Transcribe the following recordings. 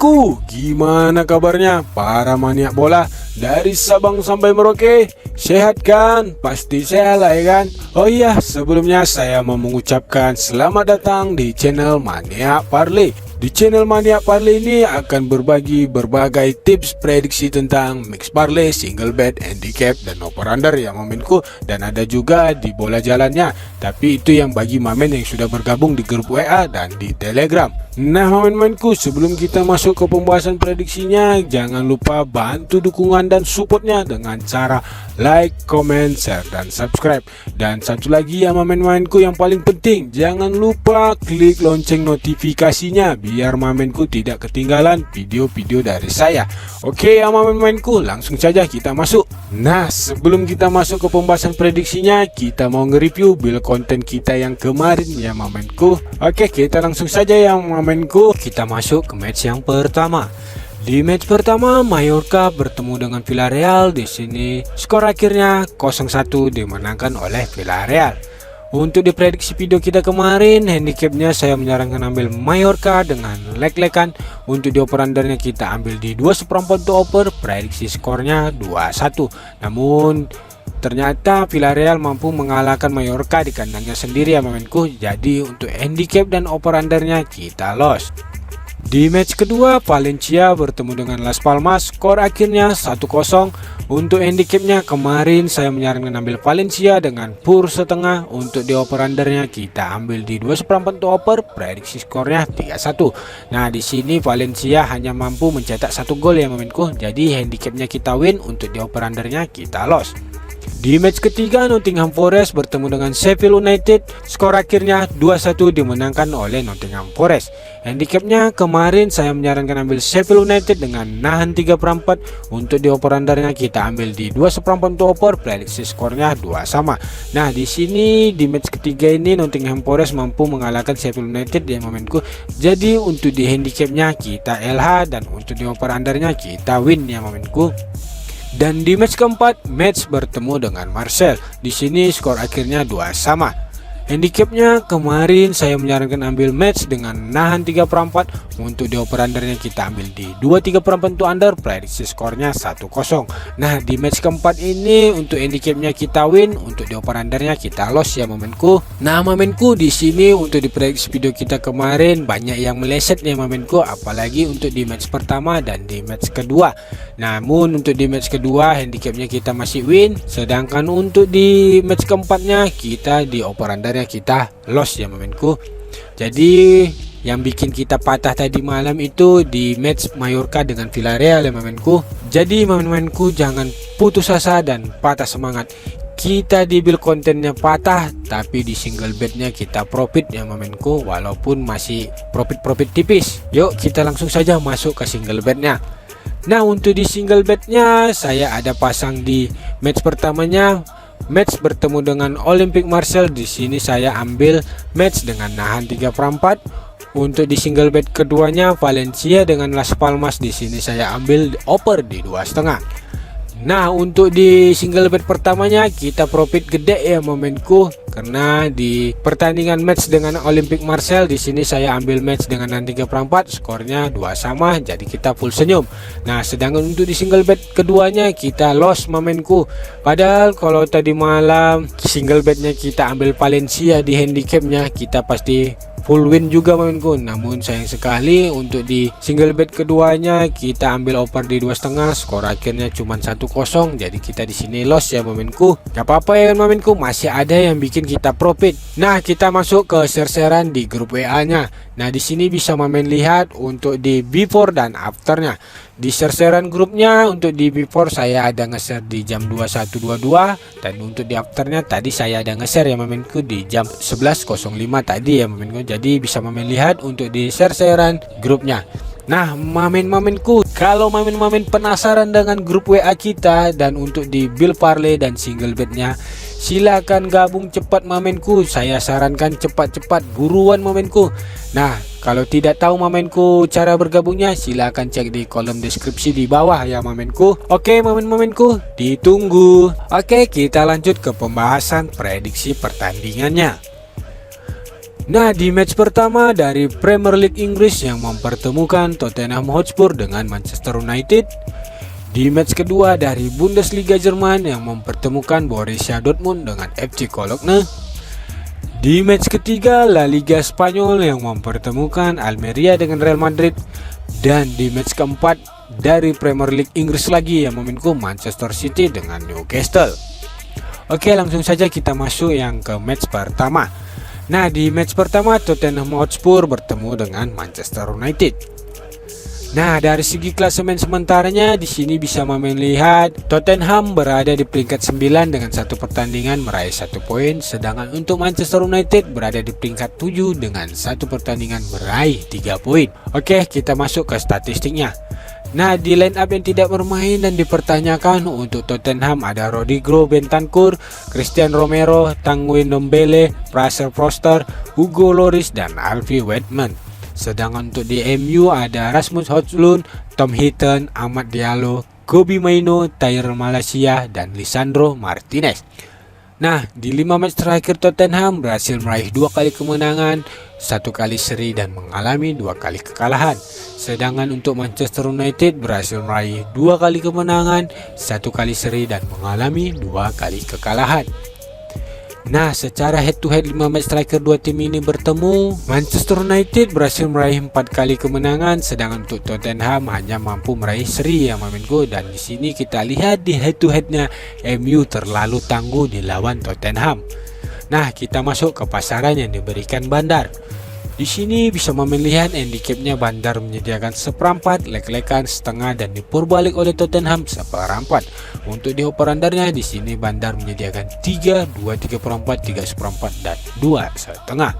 mamenku, gimana kabarnya para maniak bola dari Sabang sampai Merauke? Sehat kan? Pasti sehat lah ya kan? Oh iya, sebelumnya saya mau mengucapkan selamat datang di channel Maniak Parley. Di channel Maniak Parley ini akan berbagi berbagai tips prediksi tentang mix parlay, single bet, handicap, dan over-under ya momenku. Dan ada juga di bola jalannya. Tapi itu yang bagi mamen yang sudah bergabung di grup WA dan di Telegram. Nah mamen-momenku, sebelum kita masuk ke pembahasan prediksinya, jangan lupa bantu dukungan dan supportnya dengan cara like, comment, share, dan subscribe. Dan satu lagi ya mamen-mamenku yang paling penting, jangan lupa klik lonceng notifikasinya biar mamenku tidak ketinggalan video-video dari saya. Oke ya mamen-mamenku, langsung saja kita masuk. Nah sebelum kita masuk ke pembahasan prediksinya, kita mau nge-review build konten kita yang kemarin ya mamenku. Oke, kita langsung saja ya mamenku, kita masuk ke match yang pertama. Di match pertama, Mallorca bertemu dengan Villarreal. Di sini skor akhirnya 0-1 dimenangkan oleh Villarreal. Untuk di prediksi video kita kemarin, handicapnya saya menyarankan ambil Mallorca dengan leg-legan. Untuk di over-undernya kita ambil di 2/4 to over, prediksi skornya 2-1. Namun ternyata Villarreal mampu mengalahkan Mallorca di kandangnya sendiri ya momenku. Jadi untuk handicap dan over-undernya kita loss. Di match kedua, Valencia bertemu dengan Las Palmas, skor akhirnya 1-0. Untuk handicapnya kemarin saya menyarankan ambil Valencia dengan pur setengah. Untuk di over-undernya kita ambil di 2/4 to over, prediksi skornya 3-1. Nah di sini Valencia hanya mampu mencetak 1 gol ya momenku. Jadi handicapnya kita win, untuk di over-undernya kita loss. Di match ketiga, Nottingham Forest bertemu dengan Sheffield United, skor akhirnya 2-1 dimenangkan oleh Nottingham Forest. Handicapnya kemarin saya menyarankan ambil Sheffield United dengan nahan 3/4. Untuk di over-undernya kita ambil di 2/4 to over, prediksi skornya 2 sama. Nah di sini di match ketiga ini Nottingham Forest mampu mengalahkan Sheffield United ya momenku. Jadi untuk di handicapnya kita LH dan untuk di over-undernya kita win ya momenku. Dan di match keempat, match bertemu dengan Marseille. Di sini skor akhirnya 2 sama. Handicapnya kemarin saya menyarankan ambil match dengan nahan 3/4. Untuk di over-undernya kita ambil di 2/3 to under, prediksi skornya 1-0. Nah di match keempat ini untuk handicapnya kita win, untuk di over-undernya kita loss ya momenku. Nah momenku, di sini untuk di prediksi video kita kemarin banyak yang meleset ya momenku, apalagi untuk di match pertama dan di match kedua. Namun untuk di match kedua handicapnya kita masih win, sedangkan untuk di match keempatnya kita di over-undernya kita loss ya momenku. Jadi yang bikin kita patah tadi malam itu di match Mallorca dengan Villarreal ya momenku. Jadi momenku jangan putus asa dan patah semangat. Kita di build kontennya patah, tapi di single betnya kita profit ya momenku, walaupun masih profit tipis. Yuk kita langsung saja masuk ke single betnya. Nah untuk di single betnya saya ada pasang di match pertamanya, match bertemu dengan Olympique Marseille. Di sini saya ambil match dengan nahan 3/4. Untuk di single bet keduanya Valencia dengan Las Palmas, di sini saya ambil over di 2,5. Nah untuk di single bet pertamanya kita profit gede ya momenku, karena di pertandingan match dengan Olympique Marseille di sini saya ambil match dengan nahan 3/4, skornya 2 sama, jadi kita full senyum. Nah sedangkan untuk di single bet keduanya kita loss momenku. Padahal kalau tadi malam single betnya kita ambil Valencia, di handicapnya kita pasti full win juga momenku. Namun sayang sekali untuk di single bet keduanya kita ambil over di 2,5, skor akhirnya cuma 1-0, jadi kita di sini loss ya momenku. Gak apa-apa ya momenku, masih ada yang bikin kita profit. Nah kita masuk ke share-sharean di grup WA nya. Nah di sini bisa mamen lihat untuk di before dan afternya. Di share-sharean grupnya untuk di before saya ada nge-share di jam 21.22, dan untuk di afternya tadi saya ada nge-share ya momenku di jam 11.05 tadi ya momenku. Jadi bisa mamen lihat untuk di share-sharean grupnya. Nah mamen-mamenku, kalau mamen-mamen penasaran dengan grup WA kita dan untuk di build parlay dan single betnya, silakan gabung cepat mamenku. Saya sarankan cepat-cepat, buruan mamenku. Nah kalau tidak tahu mamenku cara bergabungnya, silakan cek di kolom deskripsi di bawah ya mamenku. Oke mamen-mamenku, ditunggu. Oke kita lanjut ke pembahasan prediksi pertandingannya. Nah, di match pertama dari Premier League Inggris yang mempertemukan Tottenham Hotspur dengan Manchester United. Di match kedua dari Bundesliga Jerman yang mempertemukan Borussia Dortmund dengan FC Cologne. Di match ketiga La Liga Spanyol yang mempertemukan Almeria dengan Real Madrid. Dan di match keempat dari Premier League Inggris lagi yang meminku Manchester City dengan Newcastle. Oke, langsung saja kita masuk yang ke match pertama. Nah, di match pertama Tottenham Hotspur bertemu dengan Manchester United. Nah, dari segi klasemen sementaranya di sini bisa melihat Tottenham berada di peringkat 9 dengan satu pertandingan meraih 1 poin, sedangkan untuk Manchester United berada di peringkat 7 dengan satu pertandingan meraih 3 poin. Oke, kita masuk ke statistiknya. Nah, di line up yang tidak bermain dan dipertanyakan untuk Tottenham ada Rodrigo Bentancur, Christian Romero, Tanguy Ndombele, Fraser Forster, Hugo Lloris, dan Alfie Whiteman. Sedangkan untuk di MU ada Rasmus Højlund, Tom Heaton, Amad Diallo, Kobbie Mainoo, Tyrell Malacia, dan Lisandro Martinez. Nah, di 5 match terakhir Tottenham berhasil meraih 2 kali kemenangan, 1 kali seri, dan mengalami 2 kali kekalahan. Sedangkan untuk Manchester United berhasil meraih 2 kali kemenangan, 1 kali seri, dan mengalami 2 kali kekalahan. Nah, secara head to head 5 match terakhir dua tim ini bertemu, Manchester United berhasil meraih 4 kali kemenangan, sedangkan untuk Tottenham hanya mampu meraih seri yang meminku. Dan di sini kita lihat di head to headnya MU terlalu tangguh di lawan Tottenham. Nah, kita masuk ke pasaran yang diberikan Bandar. Di sini bisa melihat handicapnya Bandar menyediakan seperempat, lek-lekan, setengah, dan dipurbalik oleh Tottenham seperempat. Untuk di operandarnya di sini Bandar menyediakan 3, 2, 3/4, 3 seperempat, dan 2 setengah.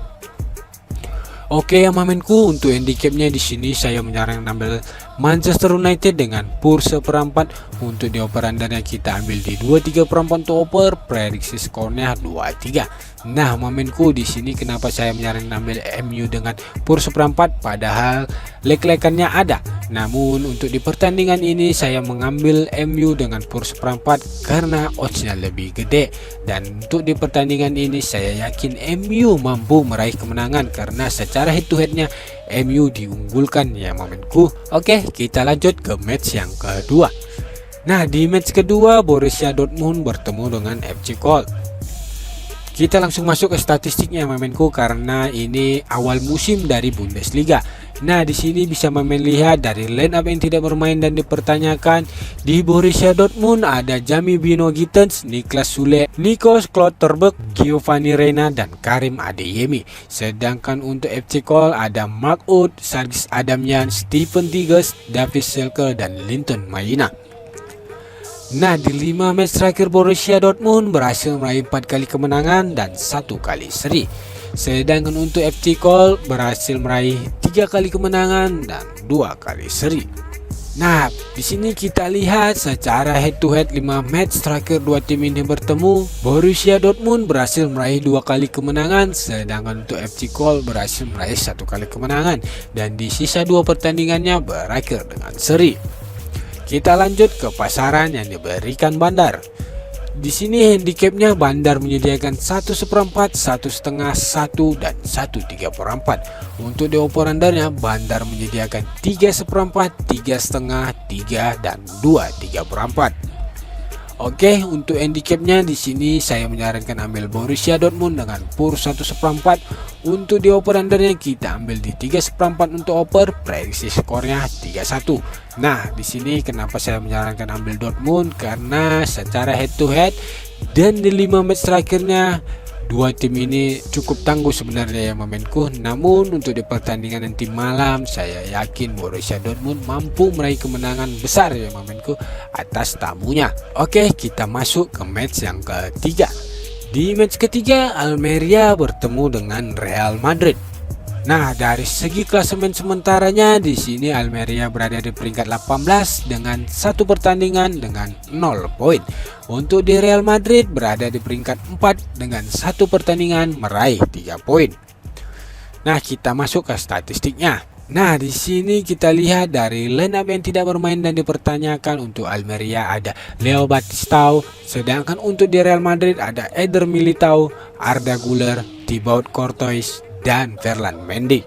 Oke, yang maminku untuk handicapnya di sini saya menyarankan ambil Manchester United dengan pur seperempat. Untuk di operandarnya kita ambil di 2/3/4 untuk oper, prediksi skornya 2-3. Nah, maminku di sini kenapa saya menyarankan ambil MU dengan pur seperempat padahal leg-legannya ada. Namun untuk di pertandingan ini saya mengambil MU dengan pur seperempat karena oddsnya lebih gede. Dan untuk di pertandingan ini saya yakin MU mampu meraih kemenangan karena secara head to headnya MU diunggulkan ya maminku. Oke, kita lanjut ke match yang kedua. Nah, di match kedua Borussia Dortmund bertemu dengan FC Köln. Kita langsung masuk ke statistiknya maminku karena ini awal musim dari Bundesliga. Nah, di sini bisa melihat dari line up yang tidak bermain dan dipertanyakan. Di Borussia Dortmund ada Jamie Bino Gittens, Niklas Sule, Nico Schlotterbeck, Giovanni Reina, dan Karim Adeyemi. Sedangkan untuk FC Köln ada Mark Uth, Serge Adamian, Steven Tigges, David Selke, dan Linton Maina. Nah, di 5 match terakhir Borussia Dortmund berhasil meraih 4 kali kemenangan dan 1 kali seri. Sedangkan untuk FC Köln berhasil meraih 3 kali kemenangan dan 2 kali seri. Nah, di sini kita lihat secara head to head 5 match terakhir dua tim ini bertemu, Borussia Dortmund berhasil meraih 2 kali kemenangan, sedangkan untuk FC Köln berhasil meraih 1 kali kemenangan dan di sisa 2 pertandingannya berakhir dengan seri. Kita lanjut ke pasaran yang diberikan Bandar. Di sini handicapnya Bandar menyediakan 1 seperempat, 1 setengah, 1, dan 1/3/4. Untuk di operandarnya Bandar menyediakan 3 seperempat, 3 setengah, 3, dan 2/3/4. Oke, untuk handicapnya di sini saya menyarankan ambil Borussia Dortmund dengan pur 1 seperempat. Untuk di operandarnya kita ambil di 3 seperempat untuk oper, prediksi skornya 3-1. Nah, di sini kenapa saya menyarankan ambil Dortmund karena secara head to head dan di 5 match terakhirnya dua tim ini cukup tangguh sebenarnya ya maminku. Namun untuk di pertandingan nanti malam saya yakin Borussia Dortmund mampu meraih kemenangan besar ya maminku atas tamunya. Oke, kita masuk ke match yang ketiga. Di match ketiga Almeria bertemu dengan Real Madrid. Nah, dari segi klasemen sementaranya di sini Almeria berada di peringkat 18 dengan 1 pertandingan dengan 0 poin. Untuk di Real Madrid berada di peringkat 4 dengan 1 pertandingan meraih 3 poin. Nah, kita masuk ke statistiknya. Nah, di sini kita lihat dari line up yang tidak bermain dan dipertanyakan. Untuk Almeria ada Leo Batistao, sedangkan untuk di Real Madrid ada Eder Militao, Arda Güler, Thibaut Courtois, dan Ferland Mendy.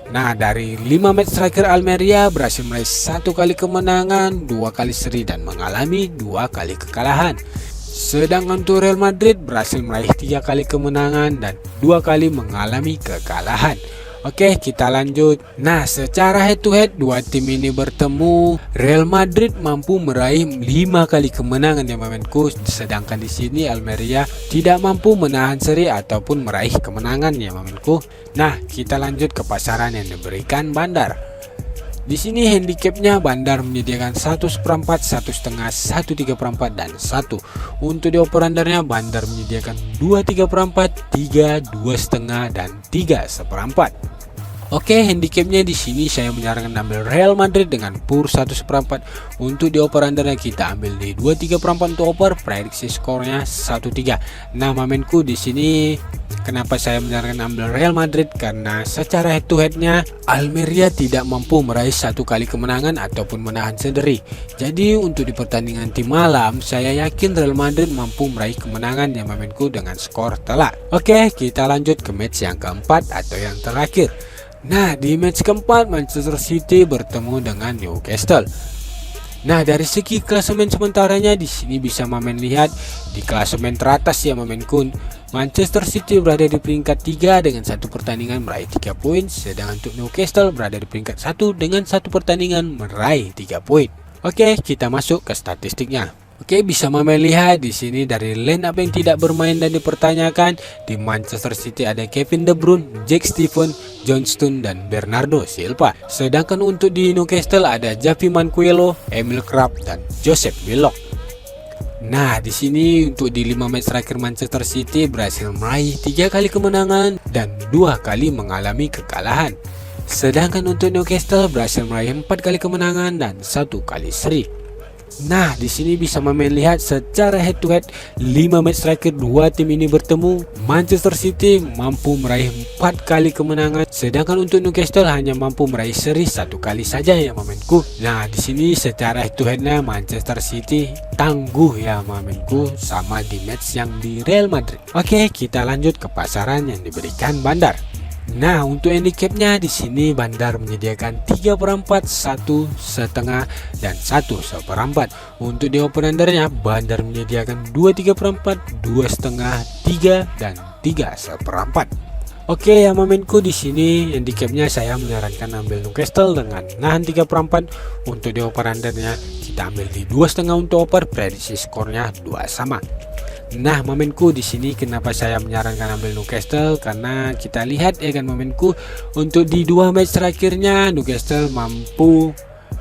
Nah, dari 5 match terakhir Almeria berhasil meraih 1 kali kemenangan, 2 kali seri dan mengalami 2 kali kekalahan. Sedangkan untuk Real Madrid berhasil meraih 3 kali kemenangan dan 2 kali mengalami kekalahan. Oke, kita lanjut. Nah, secara head to head dua tim ini bertemu. Real Madrid mampu meraih 5 kali kemenangan ya momenku, sedangkan di sini Almeria tidak mampu menahan seri ataupun meraih kemenangan ya momenku. Nah, kita lanjut ke pasaran yang diberikan Bandar. Di sini handicapnya Bandar menyediakan 1/4, 1/2, 1/3/4 dan 1. Untuk di over-undernya Bandar menyediakan 2/3/4, 3, 2/5 dan 3/4. Oke, handicapnya di sini saya menyarankan ambil Real Madrid dengan pur 1/4. Untuk di over-undernya kita ambil di 2/3/4 untuk over, prediksi skornya 1-3. Nah, momenku di sini kenapa saya menyarankan ambil Real Madrid, karena secara head to headnya Almeria tidak mampu meraih 1 kali kemenangan ataupun menahan seri. Jadi untuk di pertandingan tim malam saya yakin Real Madrid mampu meraih kemenangan ya momenku dengan skor telak. Oke, kita lanjut ke match yang keempat atau yang terakhir. Nah, di match keempat Manchester City bertemu dengan Newcastle. Nah, dari segi klasemen sementaranya di sini bisa Mamen lihat di klasemen teratas ya momenku. Manchester City berada di peringkat 3 dengan 1 pertandingan meraih 3 poin, sedangkan untuk Newcastle berada di peringkat 1 dengan 1 pertandingan meraih 3 poin. Oke, kita masuk ke statistiknya. Oke, bisa Mamen lihat di sini dari line up yang tidak bermain dan dipertanyakan. Di Manchester City ada Kevin De Bruyne, Jack Steven, John Stones dan Bernardo Silva. Sedangkan untuk di Newcastle ada Javi Manquillo, Emil Krab dan Joseph Willock. Nah, di sini untuk di 5 match terakhir Manchester City berhasil meraih 3 kali kemenangan dan 2 kali mengalami kekalahan. Sedangkan untuk Newcastle berhasil meraih 4 kali kemenangan dan 1 kali seri. Nah, di sini bisa Mamen lihat secara head to head 5 match terakhir dua tim ini bertemu. Manchester City mampu meraih 4 kali kemenangan, sedangkan untuk Newcastle hanya mampu meraih seri 1 kali saja ya momenku. Nah, di sini secara head to headnya Manchester City tangguh ya momenku sama di match yang di Real Madrid. Oke, kita lanjut ke pasaran yang diberikan Bandar. Nah, untuk handicapnya di sini Bandar menyediakan 3/4, 1/5 dan 1/4. Untuk di over-undernya Bandar menyediakan 2/3/4, 2/5, 3 dan 3/4. Oke ya momenku, di sini handicapnya saya menyarankan ambil Newcastle dengan nahan 3/4. Untuk di over-undernya kita ambil di 2/5 untuk over, prediksi skornya 2 sama. Nah, momenku di sini kenapa saya menyarankan ambil Newcastle, karena kita lihat ya kan momenku, untuk di 2 match terakhirnya Newcastle mampu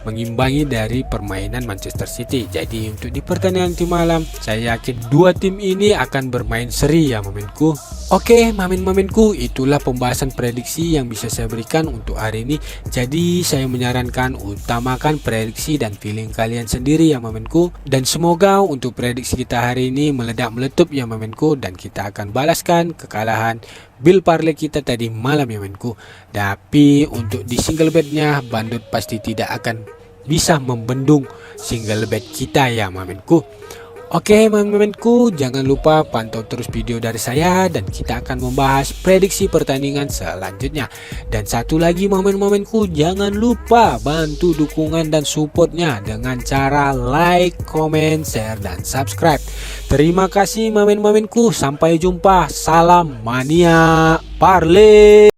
mengimbangi dari permainan Manchester City. Jadi untuk di pertandingan tim malam saya yakin dua tim ini akan bermain seri ya momenku. Oke, mamen-mamenku, itulah pembahasan prediksi yang bisa saya berikan untuk hari ini. Jadi saya menyarankan utamakan prediksi dan feeling kalian sendiri ya mamenku. Dan semoga untuk prediksi kita hari ini meledak meletup ya mamenku, dan kita akan balaskan kekalahan Bill Parlay kita tadi malam ya mamenku. Tapi untuk di single bednya Bandut pasti tidak akan bisa membendung single bed kita ya mamenku. Oke mamen-mamenku, jangan lupa pantau terus video dari saya dan kita akan membahas prediksi pertandingan selanjutnya. Dan satu lagi mamen-mamenku, jangan lupa bantu dukungan dan supportnya dengan cara like, comment, share, dan subscribe. Terima kasih mamen-mamenku, sampai jumpa, salam mania parlay.